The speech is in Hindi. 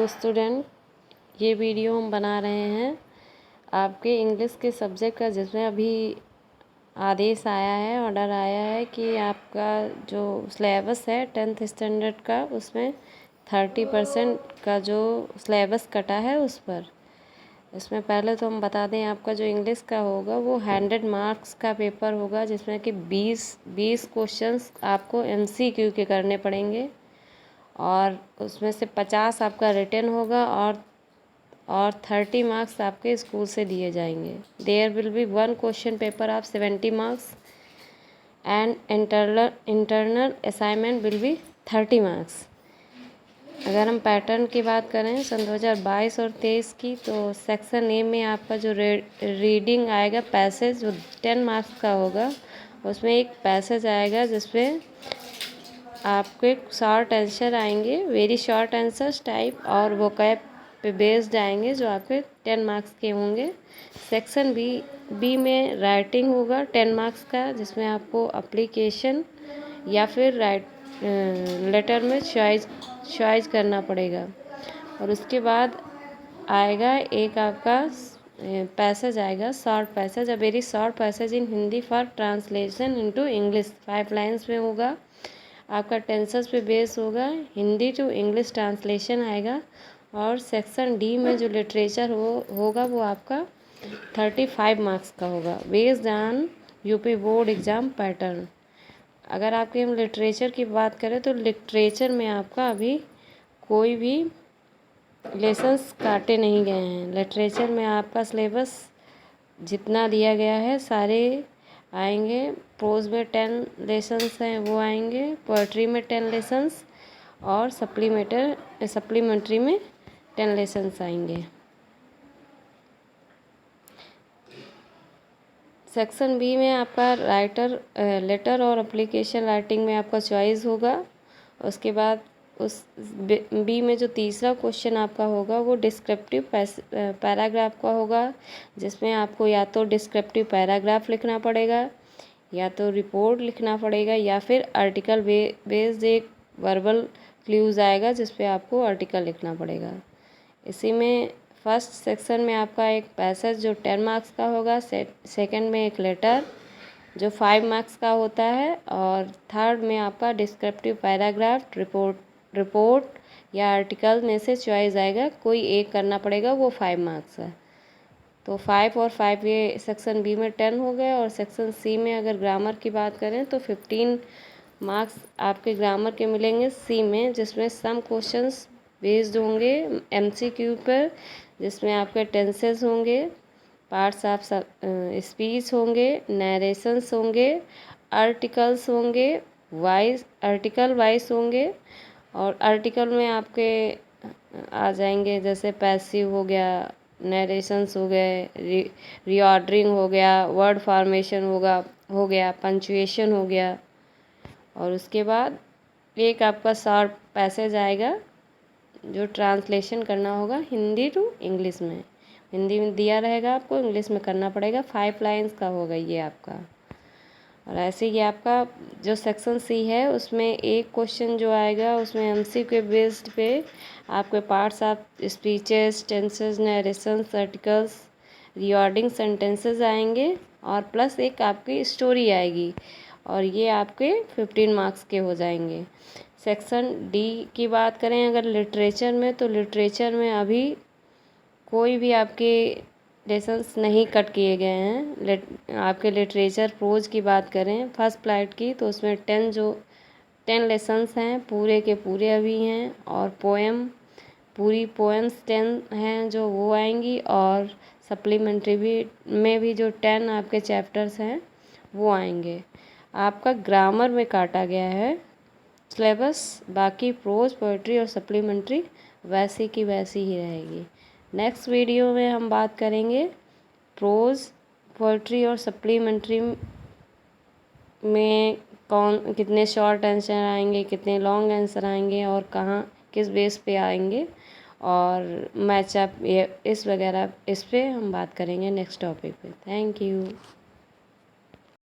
हेलो स्टूडेंट, ये वीडियो हम बना रहे हैं आपके इंग्लिश के सब्जेक्ट का, जिसमें अभी आदेश आया है, ऑर्डर आया है कि आपका जो सिलेबस है 10th स्टैंडर्ड का, उसमें 30% का जो सिलेबस कटा है उस पर। इसमें पहले तो हम बता दें, आपका जो इंग्लिश का होगा वो 100 मार्क्स का पेपर होगा, जिसमें कि 20 क्वेश्चंस आपको MCQ के करने पड़ेंगे और उसमें से 50 आपका रिटन होगा और 30 मार्क्स आपके स्कूल से दिए जाएंगे। There will be 1 question paper of 70 marks and internal assignment will be 30 marks. अगर हम पैटर्न की बात करें सन 2022 और 23 की, तो सेक्शन ए में आपका जो रीडिंग आएगा पैसेज, जो 10 मार्क्स का होगा, उसमें एक पैसेज आएगा जिसमें आपके शॉर्ट आंसर आएंगे, वेरी शॉर्ट आंसर्स टाइप, और वोकैब पे बेस्ड आएंगे जो आपके 10 मार्क्स के होंगे। सेक्शन बी में राइटिंग होगा 10 मार्क्स का, जिसमें आपको एप्लीकेशन या फिर लेटर में चॉइस करना पड़ेगा। और उसके बाद आएगा एक आपका पैसेज आएगा, short passage, a very short passage in Hindi for translation into English, 5 lines में होगा। आपका टेंसेस पे बेस होगा, हिंदी टू इंग्लिश ट्रांसलेशन आएगा। और सेक्शन डी में जो लिटरेचर होगा वो आपका 35 मार्क्स का होगा, based on UP board exam pattern. अगर आपके हम लिटरेचर की बात करें तो लिटरेचर में आपका अभी कोई भी लेसन्स काटे नहीं गए हैं। लिटरेचर में आपका सिलेबस जितना दिया गया है सारे आएंगे। प्रोज में 10 लेसन्स हैं वो आएंगे, पोएट्री में 10 लेसन्स और सप्लीमेंट्री में 10 लेसन्स आएंगे। सेक्शन बी में आपका लेटर और एप्लीकेशन राइटिंग में आपका चॉइस होगा। उसके बाद उस बी में जो तीसरा क्वेश्चन आपका होगा वो डिस्क्रिप्टिव पैराग्राफ का होगा, जिसमें आपको या तो डिस्क्रिप्टिव पैराग्राफ लिखना पड़ेगा, या तो रिपोर्ट लिखना पड़ेगा, या फिर आर्टिकल बेस्ड एक वर्बल क्लूज आएगा जिस पे आपको आर्टिकल लिखना पड़ेगा। इसी में फर्स्ट सेक्शन में आपका एक पैसेज जो 10 मार्क्स का होगा, सेकंड में एक लेटर जो 5 मार्क्स का होता है, और थर्ड में आपका डिस्क्रिप्टिव पैराग्राफ, रिपोर्ट या आर्टिकल में से चॉइस आएगा, कोई एक करना पड़ेगा, वो 5 मार्क्स है। तो 5 और 5 ये सेक्शन बी में 10 हो गए। और सेक्शन सी में अगर ग्रामर की बात करें तो 15 मार्क्स आपके ग्रामर के मिलेंगे सी में, जिसमें सम क्वेश्चंस बेस्ड होंगे MCQ पर, जिसमें आपके टेंसेस होंगे, पार्ट्स ऑफ स्पीच होंगे, नरेशंस होंगे, आर्टिकल्स होंगे, आर्टिकल वाइज होंगे। और आर्टिकल में आपके आ जाएंगे जैसे पैसिव हो गया, नरेशंस हो गए, रीऑर्डरिंग हो गया, वर्ड फॉर्मेशन हो गया, पंचुएशन हो गया। और उसके बाद एक आपका शॉर्ट पैसेज आएगा जो ट्रांसलेशन करना होगा हिंदी टू इंग्लिश में। हिंदी में दिया रहेगा, आपको इंग्लिश में करना पड़ेगा। 5 लाइन्स का होगा ये आपका। और ऐसे ही आपका जो सेक्शन सी है उसमें एक क्वेश्चन जो आएगा उसमें MCQ के बेस्ड पे आपके parts of speeches, tenses, narrations, articles, recording sentences आएंगे, और प्लस एक आपकी स्टोरी आएगी, और ये आपके 15 मार्क्स के हो जाएंगे। सेक्शन डी की बात करें अगर लिटरेचर में, तो लिटरेचर में अभी कोई भी आपके लेसन्स नहीं कट किए गए हैं। आपके लिटरेचर प्रोज की बात करें फर्स्ट फ्लाइट की, तो उसमें 10 लेसन्स हैं, पूरे के पूरे अभी हैं। और पूरी पोएम्स 10 हैं जो वो आएंगी, और सप्लीमेंट्री में भी जो 10 आपके चैप्टर्स हैं वो आएंगे। आपका ग्रामर में काटा गया है सिलेबस, बाकी प्रोज, पोएट्री और सप्लीमेंट्री वैसी की वैसी ही रहेगी। नेक्स्ट वीडियो में हम बात करेंगे प्रोज, पोएट्री और सप्लीमेंट्री में कितने शॉर्ट आंसर आएंगे, कितने लॉन्ग आंसर आएंगे, और कहाँ किस बेस पे आएंगे, और मैचअप इस पे हम बात करेंगे नेक्स्ट टॉपिक पे। Thank you.